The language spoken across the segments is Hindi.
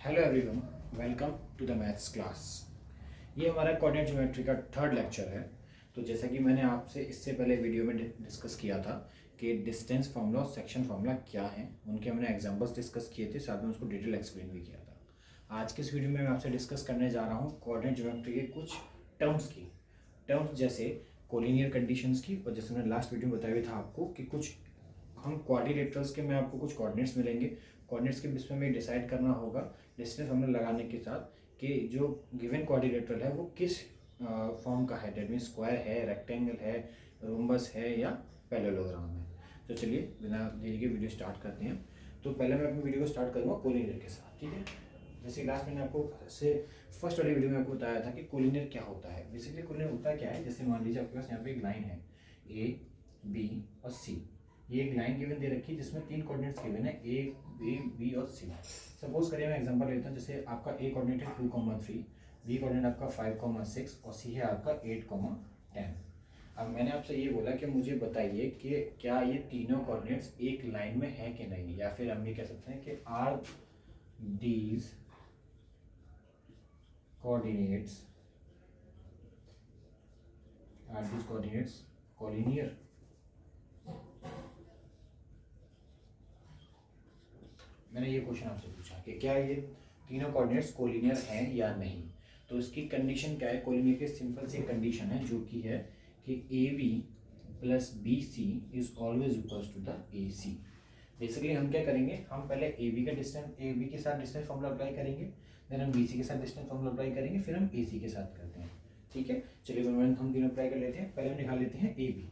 Hello everyone, welcome to the maths class. ये हमारा कोऑर्डिनेट ज्योमेट्री का थर्ड लेक्चर है। तो जैसा कि मैंने आपसे इससे पहले वीडियो में डिस्कस किया था कि डिस्टेंस फार्मूला और सेक्शन फार्मूला क्या हैं, उनके हमने एग्जांपल्स डिस्कस किए थे, साथ में उसको डिटेल एक्सप्लेन भी किया था। आज के इस वीडियो में मैं आपसे डिस्कस करने जा रहा हूँ कोऑर्डिनेट ज्योमेट्री के कुछ टर्म्स जैसे कोलिनियर कंडीशंस की, और जैसे मैंने लास्ट वीडियो में बताया था आपको कि कुछ हम क्वाड्रिलेटरल्स के में आपको कुछ कोऑर्डिनेट्स मिलेंगे। कोऑर्डिनेट्स के बीच में हमें डिसाइड करना होगा डिस्टेंस फार्मूला लगाने के साथ कि जो गिवन क्वाड्रिलेटरल है वो किस फॉर्म का है। डेट मीन स्क्वायर है, रेक्टेंगल है, रोम्बस है या पैरेललोग्राम है। तो चलिए बिना देरी के वीडियो स्टार्ट करते हैं। तो पहले मैं अपनी वीडियो को स्टार्ट करूँगा कोलिनियर के साथ, ठीक है। जैसे लास्ट मैंने आपको से फर्स्ट वाली वीडियो में आपको बताया था कि कोलिनियर क्या होता है। बेसिकली कोलिनियर होता क्या है, जैसे मान लीजिए आपके पास यहाँ पे एक लाइन है ए, बी और सी। ये एक लाइन गिवन दे रखी है जिसमें तीन कोऑर्डिनेट्स गिवन है ए, बी और सी। सपोज करिए मैं एग्जांपल लेता हूँ, जैसे आपका ए कोऑर्डिनेट है 2,3, बी कोऑर्डिनेट आपका 5,6 और सी है आपका 8,10। अब मैंने आपसे ये बोला कि मुझे बताइए कि क्या ये तीनों कोऑर्डिनेट्स एक लाइन में है कि नहीं, या फिर हम ये कह सकते हैं कि आर दीज कोऑर्डिनेट्स कोलिनियर। मैंने ये क्वेश्चन आपसे पूछा कि क्या ये तीनों कोऑर्डिनेट्स कोलिनियर हैं या नहीं। तो इसकी कंडीशन क्या है, कोलिनियर की सिंपल सी कंडीशन है जो कि है कि A B plus B C is always equals to the A C. Basically हम क्या करेंगे, हम पहले ए बी के साथ डिस्टेंस फॉर्मूला अप्लाई करेंगे, देन हम बी सी के साथ डिस्टेंस फॉर्मूला अप्लाई करेंगे, फिर हम ए सी के साथ करते हैं, ठीक है। चलिए हम तीनों अप्लाई कर लेते हैं। पहले हम निकाल लेते हैं ए बी।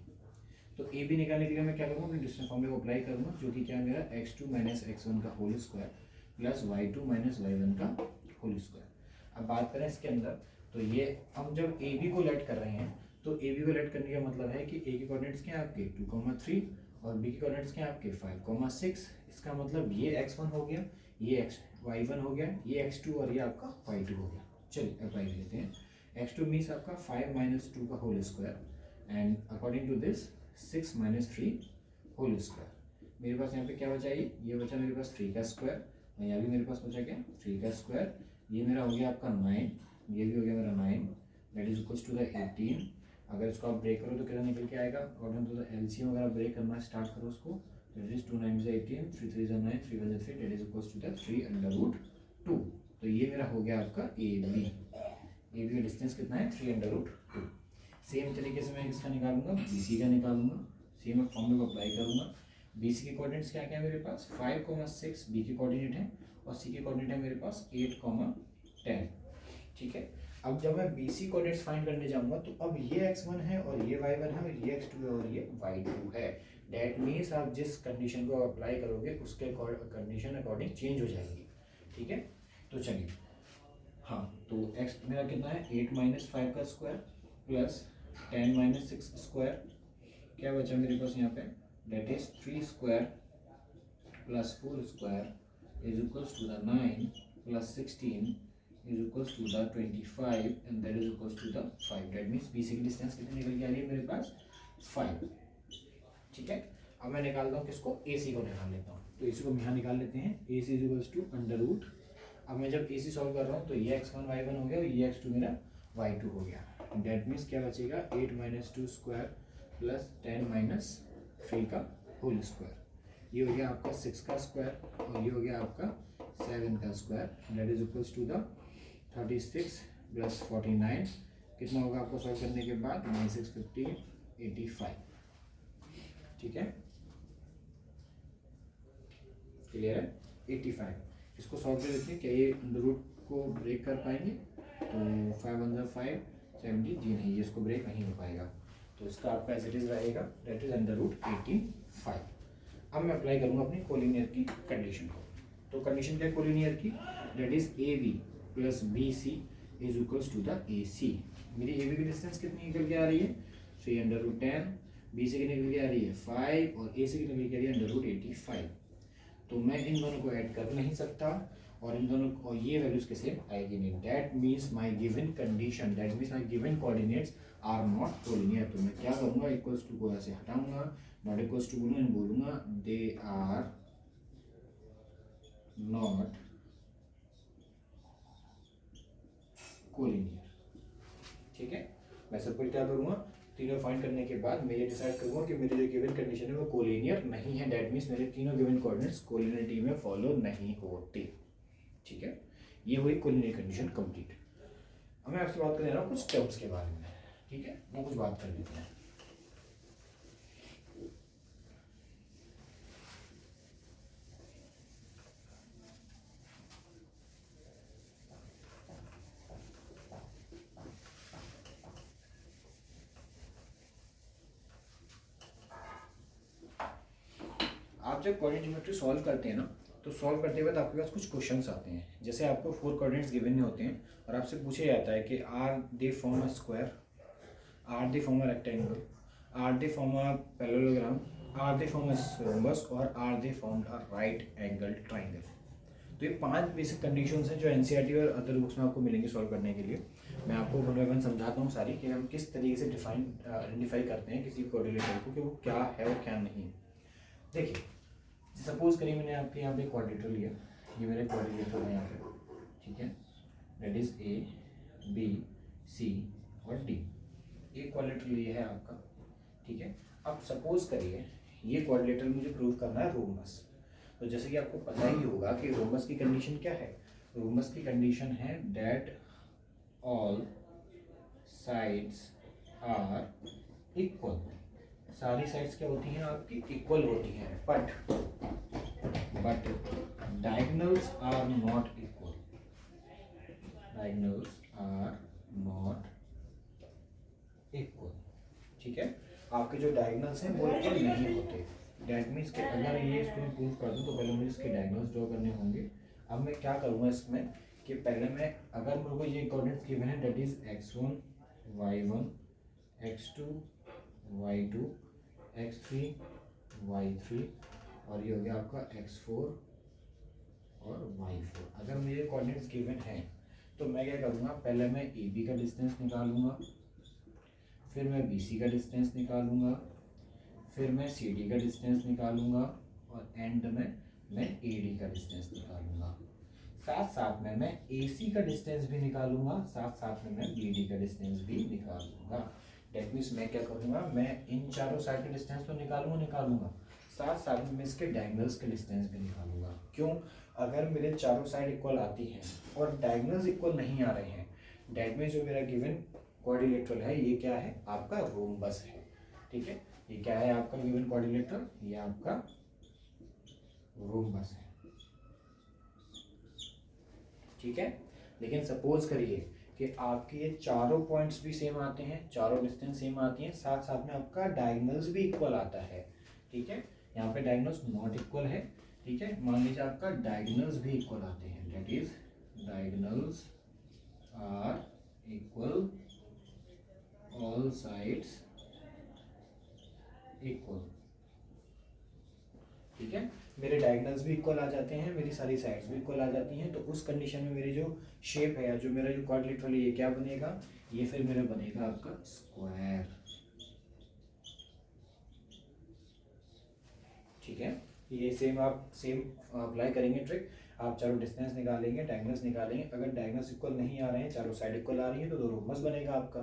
तो ए बी निकालने के लिए मैं क्या करूँगा, अपने डिस्टेंस फॉर्मूले को अप्लाई करूँगा, जो कि क्या है मेरा x2 माइनस x1 का whole square plus y2 minus y1 का होल स्क्वायर। अब बात करें इसके अंदर, तो ये हम जब ए बी को लेट कर रहे हैं तो ए बी को लेट करने का मतलब है कि ए के कोऑर्डिनेट्स क्या है आपके 2,3 और बी के कोऑर्डिनेट्स क्या है आपके 5,6। इसका मतलब ये x1 हो गया, ये y1 हो गया, ये x2 और ये आपका y2 हो गया। चलिए अप्लाई कर लेते हैं। x2 मीन्स आपका 5 माइनस 2 का whole square and according to this 6 minus 3 whole square. मेरे पास यहाँ पे क्या बचा, ये बचा मेरे पास 3 का स्क्वायर, और यहाँ भी मेरे पास बचा क्या 3 का स्क्वायर। ये मेरा हो गया आपका 9, ये भी हो गया मेरा 9, that is equals to the 18। अगर इसको आप ब्रेक करो तो कितना निकल के आएगा, अकॉर्डिंग टू द एलसीएम अगर आप ब्रेक करना स्टार्ट करो उसको, that is 2 9 18, 3 3 9, 3 1 3, that is equals to the 3√2। तो ये मेरा हो गया आपका ए बी का डिस्टेंस कितना है 3√2। सेम तरीके से मैं इसका निकालूंगा, BC का निकालूंगा, सेम फॉर्मूले को अप्लाई करूंगा। BC के कोऑर्डिनेट्स क्या क्या है मेरे पास 5,6 बी के कोऑर्डिनेट है, और सी के कोऑर्डिनेट है मेरे पास 8,10, ठीक है। अब जब मैं BC कोऑर्डिनेट्स फाइंड करने जाऊंगा तो अब ये x1 है और ये y1 है और ये x2 है और ये y2 है। डेट मीन्स आप जिस कंडीशन को अप्लाई करोगे उसके कंडीशन अकॉर्डिंग चेंज हो जाएगी, ठीक है। तो चलिए, हाँ, तो x मेरा कितना है 8 माइनस 5 का स्क्वायर प्लस 10 माइनस 6 स्क्वायर, क्या बचा मेरे पास यहाँ पे, that is 3 square plus 4 square is equals to the 9 plus 16 is equals to the 25 and that is equals to the 5। That means BC की डिस्टेंस कितनी निकल के आ रही है मेरे पास 5, ठीक है। अब मैं निकालता हूँ किसको, AC को निकाल लेता हूँ। तो AC को यहाँ निकाल लेते हैं, AC is equals to under root. अब मैं जब AC सॉल्व कर रहा हूँ तो ये x1 y1 हो गया और ये x2 मेरा y2 हो गया। डेट मीन्स क्या बचेगा 8 माइनस 2 स्क्वायर प्लस 10 माइनस 3 का होल स्क्वायर। ये हो गया आपका 6 का स्क्वायर और ये हो गया आपका 7 का square, that is equals to the 36 plus 49। कितना होगा आपको सॉल्व करने के बाद 9 6 15 85, ठीक है, क्लियर है 85। इसको सॉल्व कर लेते हैं, क्या ये अंडर रूट को ब्रेक कर पाएंगे, तो 5 1 5 70 जी नहीं, ये इसको ब्रेक नहीं हो पाएगा, तो इसका आपका एज इट इज रहेगा, दैट इज अंडर रूट 85। अब मैं अप्लाई करूँगा अपनी कोलिनियर की कंडीशन को। तो कंडीशन क्या है कोलिनियर की, that is A B plus B C is equals to the A C. मेरी ए बी की डिस्टेंस कितनी निकल के आ रही है 3√10, बी सी की निकल के आ रही है 5 और ए सी की निकल के आ रही है अंडर रूट 85। तो मैं इन दोनों को ऐड कर नहीं सकता और इन दोनों और ये वैल्यूज कैसे आएगी नहीं। That means my given condition, that means my given coordinates are not collinear. तो मैं क्या करूँगा, इक्वल्स टू को ऐसे हटाऊंगा, नॉट इक्वल्स टू बोलूँगा दे आर नॉट कोलिनियर। ठीक है, मैं सब कुछ क्या करूँगा, तीनों फाइंड करने के बाद मैं ये डिसाइड करूँगा कि मेरी जो गिवन कंडीशन है वो कोलिनियर नहीं है, दैट मीन्स मेरे तीनों गिवन कोऑर्डिनेट्स कोलिनियरिटी में फॉलो नहीं होते। ठीक है, ये हुई कोलिनियर कंडीशन कंप्लीट। अब मैं आपसे बात कर रहा हूँ कुछ टर्म्स के बारे में। ठीक है, वो कुछ बात कर लेते हैं। आप जब कोऑर्डिनेट ज्योमेट्री सॉल्व करते हैं ना, तो सॉल्व करते वक्त आपके पास कुछ क्वेश्चंस आते हैं। जैसे आपको 4 कोऑर्डिनेट्स गिवन होते हैं और आपसे पूछा जाता है कि are they form a square, are they form a rectangle, are they form a parallelogram, are they form a rhombus और are they form a right angle triangle. तो ये 5 बेसिक कंडीशंस हैं जो एनसीईआरटी और अदर बुक्स में आपको मिलेंगे सॉल्व करने के लिए। मैं आपको वन बाय वन समझाता हूँ सारी, कि हम किस तरीके से आइडेंटिफाई करते हैं किसी कोऑर्डिनेटर को कि वो क्या है और क्या नहीं। देखिए, सपोज करिए मैंने आपके यहाँ पे क्वाड्रेटर लिया, ये मेरे क्वाड्रेटर है यहाँ पे। ठीक है, that is A B C और डी, एक क्वाड्रेटर लिया है आपका। ठीक है, अब सपोज करिए ये क्वाड्रेटर मुझे प्रूव करना है रोम्बस। तो जैसे कि आपको पता ही होगा कि रोम्बस की कंडीशन क्या है। रोम्बस की कंडीशन है that all sides are equal. सारी साइड्स क्या होती हैं आपकी, इक्वल होती हैं, but diagonals are not equal. Diagonals are not equal. ठीक है, आपके जो डायगोनल्स हैं वो इक्वल नहीं होते। दैट मीन्स कि अगर ये इसको मैं प्रूव कर दूँ तो पहले मुझे इसके डायगोनल्स ड्रॉ करने होंगे। अब मैं क्या करूँगा इसमें कि पहले मैं, अगर मेरे को ये कोऑर्डिनेट्स गिवन है that is x1 y1 x2 y2 x3 y3 और ये हो गया आपका x4 और y4। अगर मुझे कोऑर्डिनेट्स गिवन हैं तो मैं क्या करूँगा, पहले मैं ए बी का डिस्टेंस निकालूंगा, फिर मैं बी सी का डिस्टेंस निकालूंगा, फिर मैं सी डी का डिस्टेंस निकालूंगा और एंड में मैं ए डी का डिस्टेंस निकालूंगा। साथ साथ में मैं ए सी का डिस्टेंस भी निकालूंगा, साथ साथ में मैं बी डी का डिस्टेंस भी निकालूंगा। डेट मीन्स मैं क्या करूँगा, मैं इन चारों साइड का डिस्टेंस तो निकालूंगा, साथ साथ में मैं इसके डायगोनल्स के डिस्टेंस भी निकालूंगा। क्यों, अगर मेरे चारों साइड इक्वल आती हैं और डायगोनल्स इक्वल नहीं आ रहे हैं, डेट मीन्स जो मेरा गिवन क्वाड्रिलेटरल है ये क्या है, आपका रोम्बस है। ठीक है, ये क्या है आपका गिवन क्वाड्रिलेटरल, ये आपका रोम्बस है। ठीक है, लेकिन सपोज करिए कि आपके ये चारों पॉइंट्स भी सेम आते हैं, चारों डिस्टेंस सेम आती हैं, साथ साथ में आपका डायगोनल्स भी इक्वल आता है। ठीक है, यहाँ पे डायगोनल्स नॉट इक्वल है। ठीक है, मान लीजिए आपका डायगोनल्स भी इक्वल आते हैं, that is diagonals are equal, all sides equal. ठीक है, मेरे डायगोनल्स भी इक्वल आ जाते हैं, मेरी सारी साइड्स भी इक्वल आ जाती हैं, तो उस कंडीशन में मेरी जो शेप है, जो मेरा जो क्वाड्रिलेटरल है, ये क्या बनेगा, ये फिर मेरा बनेगा आपका स्क्वायर। ठीक है, ये सेम अप्लाई करेंगे ट्रिक। आप चारों डिस्टेंस निकालेंगे, डायगोनल्स निकालेंगे, अगर डायगोनल्स इक्वल नहीं आ रहे हैं, चारों साइड इक्वल आ रही हैं, तो रोम्बस बनेगा आपका।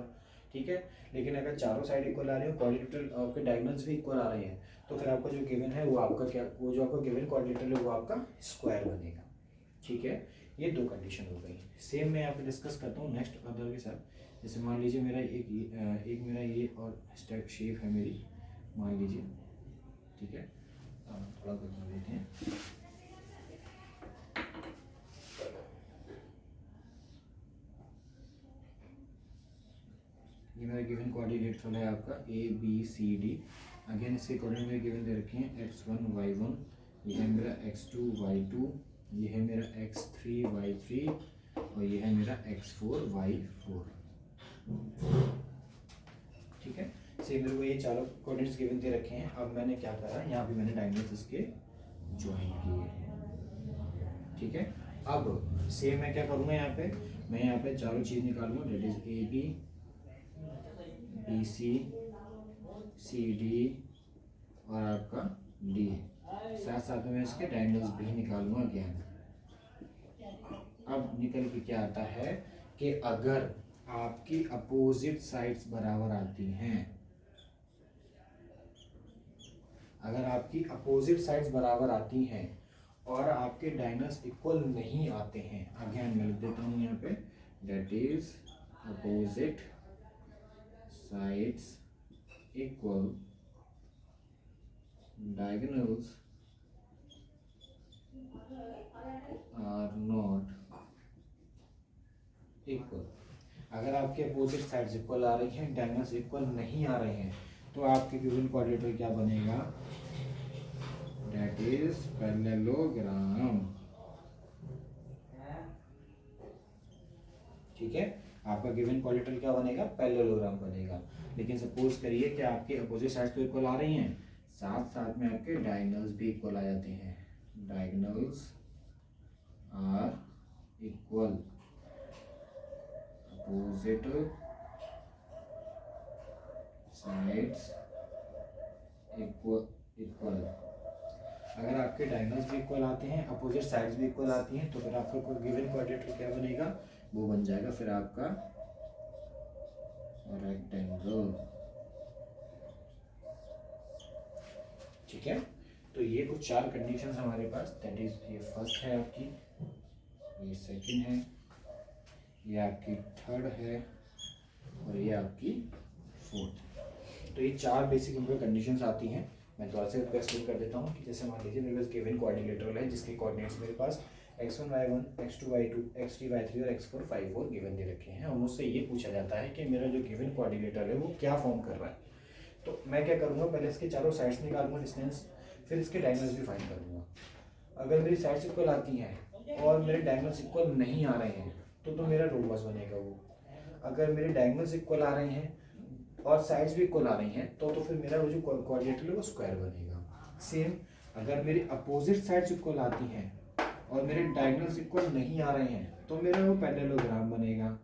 ठीक है, लेकिन अगर चारों साइड इक्वल आ रही हो, क्वाड्रिलेटरल आपके डायगोनल्स भी इक्वल आ रहे हैं, तो फिर आपका जो गिवन है वो आपका क्या, वो जो आपका गिवन क्वाड्रिलेटरल है वो आपका स्क्वायर बनेगा। ठीक है, ये दो कंडीशन हो गई। सेम मैं यहाँ पे डिस्कस करता हूँ नेक्स्ट अदर के साथ। जैसे मान लीजिए मेरा एक मेरा ये और स्टेप शेप है मेरी, मान लीजिए। ठीक है, थोड़ा बदल देते हैं। ये मेरा गिवन कोऑर्डिनेट्स है आपका A B C D. Again इसके कोऑर्डिनेट में गिवन दे रखे हैं x1 y1, ये है मेरा x2 y2, ये है मेरा x3 y3 और ये है मेरा x4 y4। ठीक है, सेम मेरे को ये चारों कोऑर्डिनेट्स गिवन दे रखे हैं। अब मैंने क्या करा, यहाँ पे मैंने डायगोनल्स इसके ज्वाइन किए। ठीक है, अब सेम मैं क्या करूँगा, यहाँ पे मैं यहाँ पे चारों चीज़ निकालूंगा, that is A B B C D और आपका डी, साथ साथ में मैं इसके डायगोनल्स भी निकालूंगा अगेन। अब निकल के क्या आता है कि कि अगर आपकी अपोजिट साइड्स बराबर आती हैं, अगर आपकी अपोजिट साइड्स बराबर आती हैं और आपके डायगोनल्स इक्वल नहीं आते हैं, अगेन मैं लिख देता हूँ यहाँ पे, that is opposite sides equal, diagonals are not equal। अगर आपके अपोजिट साइड्स इक्वल आ रही हैं, डायगोनल्स इक्वल नहीं आ रहे हैं, तो आपके गिवन क्वाड्रेटर क्या बनेगा, दैट इज पैरेललोग्राम। ठीक है, आपका गिवन क्वाड्रेटर क्या बनेगा, पैरेललोग्राम बनेगा। लेकिन सपोज करिए कि आपके अपोजिट साइड्स तो इक्वल आ रही हैं, साथ साथ में आपके डायगोनल्स भी इक्वल आ जाते हैं, diagonals are equal, opposite sides equal. अगर आपके डायगोनल्स भी इक्वल आते हैं, अपोजिट साइड्स भी इक्वल आती हैं, तो फिर आपका गिवन क्वाड्रेटर क्या बनेगा, वो बन जाएगा फिर आपका रेक्टेंगल। ठीक है, तो ये कुछ 4 कंडीशंस हमारे पास, दैट इज ये फर्स्ट है आपकी, ये सेकंड है, ये आपकी थर्ड है और ये आपकी फोर्थ। तो ये 4 बेसिक इनपर कंडीशंस आती हैं। मैं थोड़ा सा एक्सप्लेन कर देता हूँ कि जैसे मान लीजिए मेरे पास गिवन कोऑर्डिनेटर है जिसके कोऑर्डिनेट्स मेरे पास x1 y1 x2 y2 x3 y3 और x4 5 गिवन दे रखे हैं, और मुझसे ये पूछा जाता है कि मेरा जो गिवन कोऑर्डिनेटर है वो क्या फॉर्म कर रहा है। तो मैं क्या करूँगा, पहले इसके चारों साइड्स निकालूंगा डिस्टेंस, फिर इसके डायगोनल्स भी फाइंड करूँगा। अगर मेरी साइड्स इक्वल आती हैं और मेरे डायगोनल्स इक्वल नहीं आ रहे हैं तो मेरा रोबस बनेगा वो। अगर मेरे डायगोनल्स इक्वल आ रहे हैं और साइड्स भी इक्वल आ रही हैं तो फिर मेरा वो जो कोऑर्डिनेटर है वो स्क्वायर बनेगा। सेम अगर मेरी अपोजिट साइड्स इक्वल आती हैं और मेरे डायगोनल्स इक्वल नहीं आ रहे हैं तो मेरा वो पैरेललोग्राम बनेगा।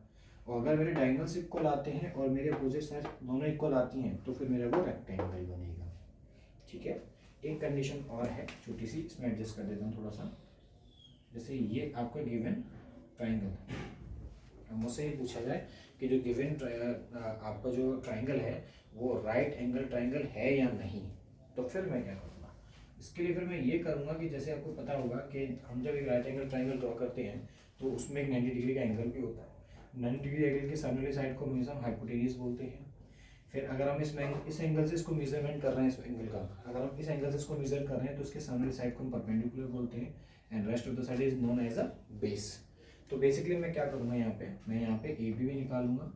और अगर मेरे डायगोनल्स इक्वल आते हैं और मेरे अपोजिट साइड्स दोनों इक्वल आती हैं तो फिर मेरा वो रेक्टेंगल बनेगा। ठीक है, एक कंडीशन और है छोटी सी, इसमें एडजस्ट कर देता हूँ थोड़ा सा। जैसे ये आपका गिवन ट्राइंगल है, मुझसे ये पूछा जाए कि जो गिवन आपका जो ट्राइंगल है वो राइट एंगल ट्राइंगल है या नहीं, तो फिर मैं क्या करूँगा, इसके लिए फिर मैं ये करूँगा कि जैसे आपको पता होगा कि हम जब एक राइट एंगल ट्राइंगल ड्रॉ करते हैं तो उसमें एक 90 डिग्री का एंगल भी होता है। 90 डिग्री एंगल के सामने वाली साइड को हमेशा हम हाइपोटेन्यूज बोलते हैं। फिर अगर हम इस एंगल से इसको मेजरमेंट कर रहे हैं, इस एंगल का अगर हम इस एंगल से इसको मेजर कर रहे हैं तो इसके सामने वाली साइड को हम परपेंडिकुलर बोलते हैं, and rest of the side is known as a base. तो बेसिकली मैं क्या करूँगा, मैं यहाँ पे ए बी भी निकालूंगा,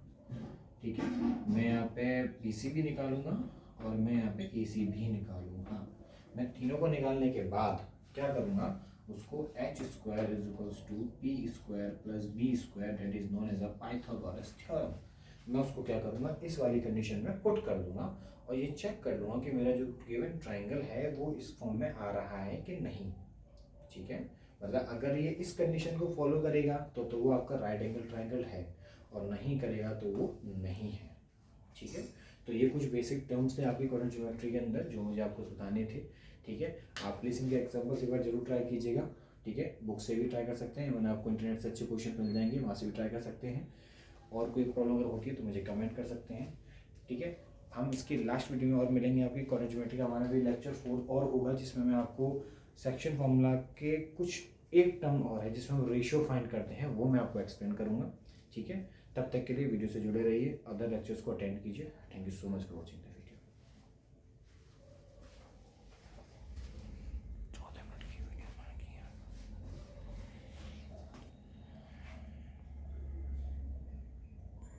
ठीक है, मैं यहाँ पे बी सी भी निकालूंगा और मैं यहाँ पे ए सी भी निकालूंगा। मैं तीनों को निकालने के बाद क्या करूँगा, उसको h square is equals to p square plus b square that is known as a Pythagoras theorem, मैं उसको क्या करूँगा इस वाली कंडीशन में पुट कर दूंगा और ये चेक कर लूँगा कि मेरा जो गिवन ट्राइंगल है वो इस फॉर्म में आ रहा है कि नहीं। ठीक है, मतलब अगर ये इस कंडीशन को फॉलो करेगा तो वो आपका राइट एंगल ट्राइंगल है, और नहीं करेगा तो वो नहीं है। ठीक है, तो ये कुछ बेसिक टर्म्स थे आपकी क्वाड्रेंट ज्योमेट्री के अंदर जो मुझे आपको बताने थे। ठीक है, आप प्लीज़ इनके एग्जाम्पल्स एक बार जरूर ट्राई कीजिएगा। ठीक है, बुक से भी ट्राई कर सकते हैं, वरना आपको इंटरनेट से अच्छे क्वेश्चन मिल जाएंगे, वहाँ से भी ट्राई कर सकते हैं। और कोई प्रॉब्लम अगर होती है तो मुझे कमेंट कर सकते हैं। ठीक है, हम इसकी लास्ट वीडियो में और मिलेंगे। आपकी क्वाड्रेंट ज्योमेट्री का हमारा भी लेक्चर 4 और होगा जिसमें मैं आपको सेक्शन फॉर्मूला के कुछ एक टर्म और है जिसमें हम रेशियो फाइंड करते हैं, वो मैं आपको एक्सप्लेन करूँगा। ठीक है, तब तक के लिए वीडियो से जुड़े रहिए, अदर लेक्चर्स को अटेंड कीजिए। Thank you so much for watching.